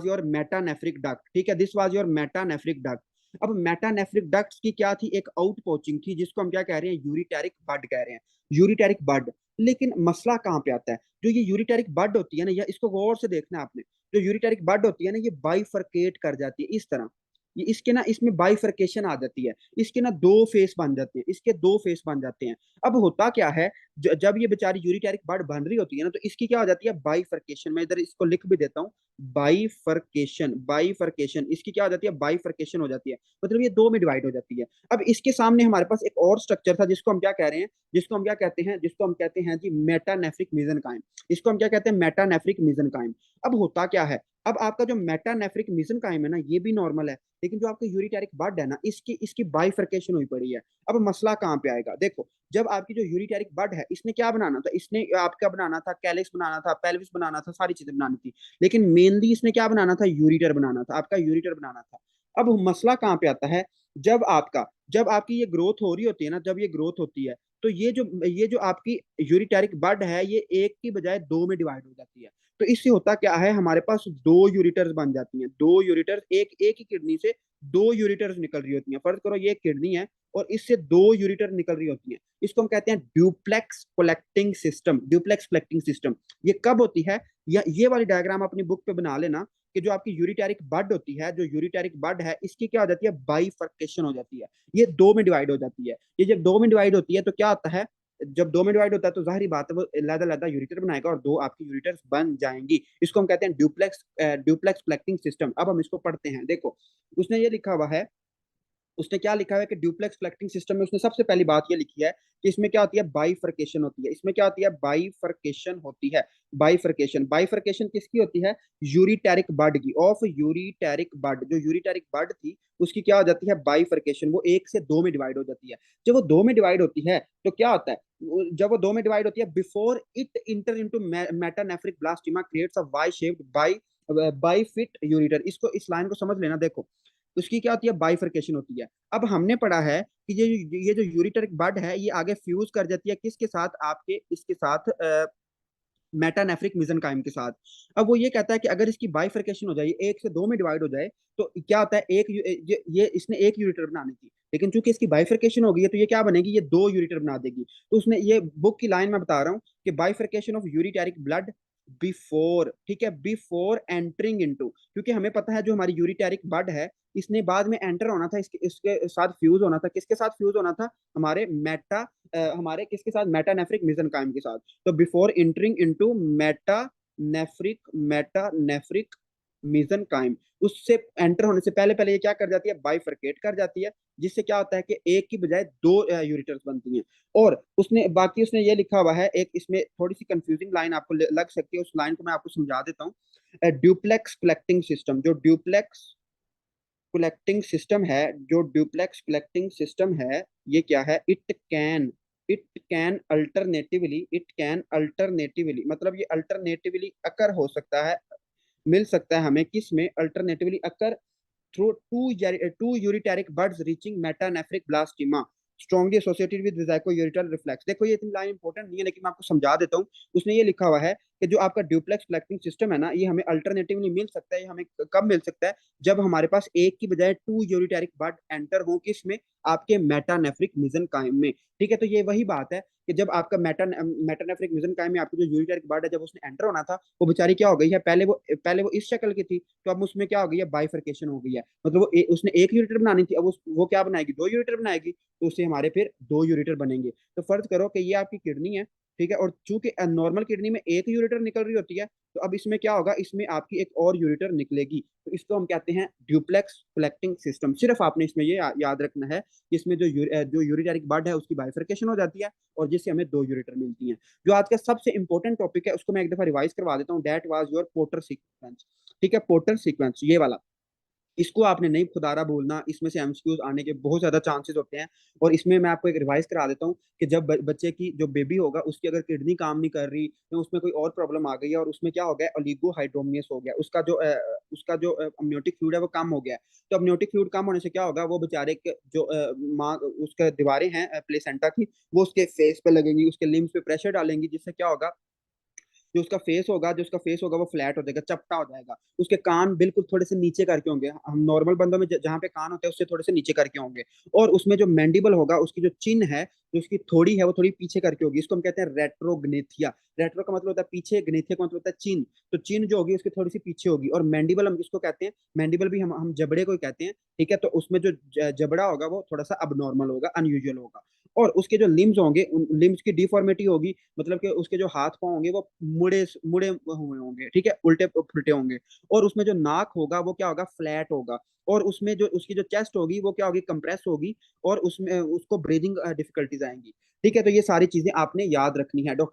your metanephric duct. ठीक है, this was your metanephric duct. अब मेटानेफ्रिक डक्ट की क्या थी, एक आउट पोचिंग थी, जिसको हम क्या कह रहे हैं, यूरिटेरिक बड कह रहे हैं, यूरिटेरिक बड। लेकिन मसला कहाँ पे आता है, जो ये यूरिटेरिक बड होती है ना, या इसको गौर से देखना है आपने, जो यूरिटेरिक बड होती है ना, ये बाइफरकेट कर जाती है इस तरह। ये इसके ना, इसमें बाइफरकेशन आ जाती है, इसके ना दो फेस बन जाते हैं, इसके दो फेस बन जाते हैं। अब होता क्या है, जब ये बेचारी यूरिटेरिक बड बन रही होती है ना, तो इसकी क्या हो जाती है, बाइफरकेशन। मैं इधर इसको लिख भी देता हूँ, बाइफरकेशन। बाइफरकेशन इसकी क्या हो जाती है, बाइफरकेशन हो जाती है, मतलब ये दो में डिवाइड हो जाती है। अब इसके सामने हमारे पास एक और स्ट्रक्चर था, जिसको हम क्या कह रहे हैं, जिसको हम कहते हैं जी मेटानेफ्रिक मेसेनकाइम। इसको हम क्या कहते हैं, मेटानेफ्रिक मेसेनकाइम। अब होता क्या है, अब आपका जो मेटानेफ्रिक मेसेनकाइम है ना, ये भी नॉर्मल है, लेकिन जो आपका यूरिटेरिक बड है ना, इसकी इसकी बाइफरकेशन हुई पड़ी है। अब मसला कहाँ पे आएगा, देखो, जब आपकी जो यूरिटेरिक बड है, इसने क्या बनाना था, इसने आपका बनाना था, कैलिक्स बनाना था, पेल्विस बनाना था, सारी चीजें बनानी थी। लेकिन मेनली इसने क्या बनाना था, यूरिटर बनाना था, आपका यूरिटर बनाना था। अब मसला कहाँ पे आता है, जब आपकी ये ग्रोथ हो रही होती है ना, जब ये ग्रोथ होती है, तो ये जो आपकी यूरिटेरिक बड है, ये एक की बजाय दो में डिवाइड हो जाती है। तो इससे होता क्या है, हमारे पास दो यूरिटर्स बन जाती हैं, दो यूरिटर्स, एक एक ही किडनी से दो यूरिटर्स निकल रही होती हैं। फर्ज करो ये किडनी है, और इससे दो यूरिटर निकल रही होती हैं। इसको हम कहते हैं duplex collecting system. Duplex collecting system ये कब होती है, या ये वाली डायग्राम अपनी बुक पे बना लेना, कि जो आपकी यूरिटेरिक बड होती है, जो यूरिटेरिक बड है, इसकी क्या हो जाती है, बाइफर्केशन हो जाती है, ये दो में डिवाइड हो जाती है। ये जब दो में डिवाइड होती है तो क्या होता है, जब दो में डिवाइड होता है तो जाहिर बात है वो लदा लदा यूरिटर बनाएगा, और दो आपकी यूरिटर्स बन जाएंगी। इसको हम कहते हैं ड्यूप्लेक्स कलेक्टिंग सिस्टम। अब हम इसको पढ़ते हैं, देखो, उसने ये लिखा हुआ है, उसने क्या लिखा है कि ड्यूप्लेक्स कलेक्टिंग सिस्टम में उसने सबसे पहली बात ये लिखी है कि इसमें क्या होती है, बाइफर्केशन होती है। इसमें क्या होती है, बाइफर्केशन होती है। बाइफर्केशन, बाइफर्केशन किसकी होती है, यूरिटेरिक बड की, ऑफ यूरिटेरिक बड। जो यूरिटेरिक बड थी, उसकी क्या हो जाती है, बाइफर्केशन, वो एक से दो में डिवाइड हो जाती है। जब वो दो में डिवाइड होती है तो क्या होता है, जब वो दो में डिवाइड होती है, before it enter into metanephric blastema creates a Y shaped bifid ureter. इसको, इस लाइन को समझ लेना, देखो, उसकी क्या होती है, बाइफर्केशन होती है। अब हमने पढ़ा है कि ये जो यूरिटरिक बड है, ये आगे फ्यूज कर जाती है किसके साथ, आपके इसके साथ, मेटानेफ्रिक मेसेनकाइम के साथ। अब वो ये कहता है कि अगर इसकी बाइफर्केशन हो जाए, एक से दो में डिवाइड हो जाए, तो क्या होता है, ये इसने एक यूरिटर बनानी थी, लेकिन चूंकि इसकी बाइफर्केशन हो गई है, तो ये क्या बनेगी, ये दो यूरिटर बना देगी। तो उसने ये बुक की लाइन में बता रहा हूँ कि bifurcation of ureteric blood before, ठीक है, बिफोर एंटरिंग इनटू, क्योंकि हमें पता है जो हमारी यूरिटेरिक ब्लड है, इसने बाद में एंटर होना था, इसके साथ फ्यूज होना था, किसके साथ फ्यूज होना था, हमारे किसके साथ, मेटानेफ्रिक मेसेनकाइम के साथ। तो बिफोर एंटरिंग इनटू मेटानेफ्रिक मिजनकाइम, उससे एंटर होने से पहले पहले ये क्या कर जाती है, बाइफरकेट कर जाती है, जिससे क्या होता है कि एक की बजाय दो यूरिटर्स बनती हैं। और उसने ये लिखा हुआ है, एक इसमें थोड़ी सी कंफ्यूजिंग लाइन आपको लग सकती है, उस लाइन को मैं आपको समझा देता हूँ। ड्यूप्लेक्स कलेक्टिंग सिस्टम, जो ड्यूप्लेक्स कलेक्टिंग सिस्टम है, ये क्या है, इट कैन अल्टरनेटिवली मतलब ये अल्टरनेटिवली अकर हो सकता है, मिल सकता है हमें, किस में, alternatively occur through two ureteric buds reaching metanephric blastema strongly associated with ureteral reflux. देखो ये इतनी लाइन इंपॉर्टेंट नहीं है, लेकिन मैं आपको समझा देता हूँ। उसने ये लिखा हुआ है कि जो आपका ड्यूप्लेक्स कलेक्टिंग सिस्टम है ना, ये हमें अल्टरनेटिवली मिल सकता है, ये हमें कब मिल सकता है, जब हमारे पास एक की बजाय टू यूरिटेरिक बर्ड एंटर हो, किसमें, आपके मेटानेफ्रिक मिजनकाइम में। ठीक है, तो ये वही बात है कि जब आपका मेटानेफ्रिक मिजनकाइम में आपकी जो यूरिटेरिक बर्ड है, जब उसने एंटर होना था, वो बेचारी क्या हो गई है, पहले वो इस शक्ल की थी, तो अब उसमें क्या हो गई है, बाइफर्केशन हो गई है, मतलब उसने एक यूरिटर बनानी थी, अब वो क्या बनाएगी, दो यूरिटर बनाएगी, तो उससे हमारे फिर दो यूरिटर बनेंगे। तो फर्ज करो कि ये आपकी किडनी है, ठीक है, और चूंकि नॉर्मल किडनी में एक यूरिटर निकल रही होती है, तो अब इसमें क्या होगा, इसमें आपकी एक और यूरिटर निकलेगी, तो इसको हम कहते हैं ड्यूप्लेक्स कलेक्टिंग सिस्टम। सिर्फ आपने इसमें ये याद रखना है कि इसमें जो यूरिटेरिक बर्ड है उसकी बाइफर्केशन हो जाती है, और जिससे हमें दो यूरिटर मिलती हैं। जो आज का सबसे इंपॉर्टेंट टॉपिक है, उसको मैं एक दफा रिवाइज करवा देता हूँ, that was your porter sequence. ठीक है, पोर्टर सीक्वेंस ये वाला, इसको आपने नहीं खुदारा बोलना, इसमें से एमसीक्यूज आने के बहुत ज्यादा चांसेस होते हैं। और इसमें मैं आपको एक रिवाइज करा देता हूँ कि जब बच्चे की जो बेबी होगा, उसकी अगर किडनी काम नहीं कर रही, या उसमें कोई और प्रॉब्लम आ गई है, और उसमें क्या हो गया, ओलिगोहाइड्रोमियस हो गया, उसका जो अमनियोटिक फ्लूइड है वो कम हो गया है। तो अमनियोटिक फ्लूइड कम होने से क्या होगा, वो बेचारे के जो माँ उसके दीवारें हैं प्लेसेंटा की, वो उसके फेस पे लगेंगी, उसके लिम्स पे प्रेशर डालेंगी, जिससे क्या होगा, जो उसका फेस होगा वो फ्लैट हो जाएगा, चपटा हो जाएगा। उसके कान बिल्कुल थोड़े से नीचे करके होंगे, हम नॉर्मल बंदों में जहाँ पे कान होते हैं उससे थोड़े से नीचे करके होंगे। और उसमें जो मैंडिबल होगा, उसकी जो चिन है, जो उसकी थोड़ी है, वो थोड़ी पीछे करके होगी, इसको हम कहते हैं रेट्रोग्नेथिया। रेट्रो का मतलब होता है पीछे, ग्नेथिया का मतलब होता है चिन। तो चिन जो होगी उसकी थोड़ी सी पीछे होगी। और मैंडिबल हम किसको कहते हैं, मैंडिबल भी हम जबड़े को ही कहते हैं। ठीक है, तो उसमें जो जबड़ा होगा वो थोड़ा सा अबनॉर्मल होगा, अनयूजुअल होगा। और उसके जो लिम्स होंगे, उन लिम्स की डिफॉर्मिटी होगी, मतलब कि उसके जो हाथ पांव होंगे वो मुड़े मुड़े हुए होंगे, ठीक है, उल्टे फुलटे होंगे। और उसमें जो नाक होगा वो क्या होगा, फ्लैट होगा। और उसमें जो उसकी जो चेस्ट होगी वो क्या होगी, कंप्रेस होगी। और उसमें उसको ब्रीदिंग डिफिकल्टीज आएंगी। ठीक है, तो ये सारी चीजें आपने याद रखनी है। डॉक्टर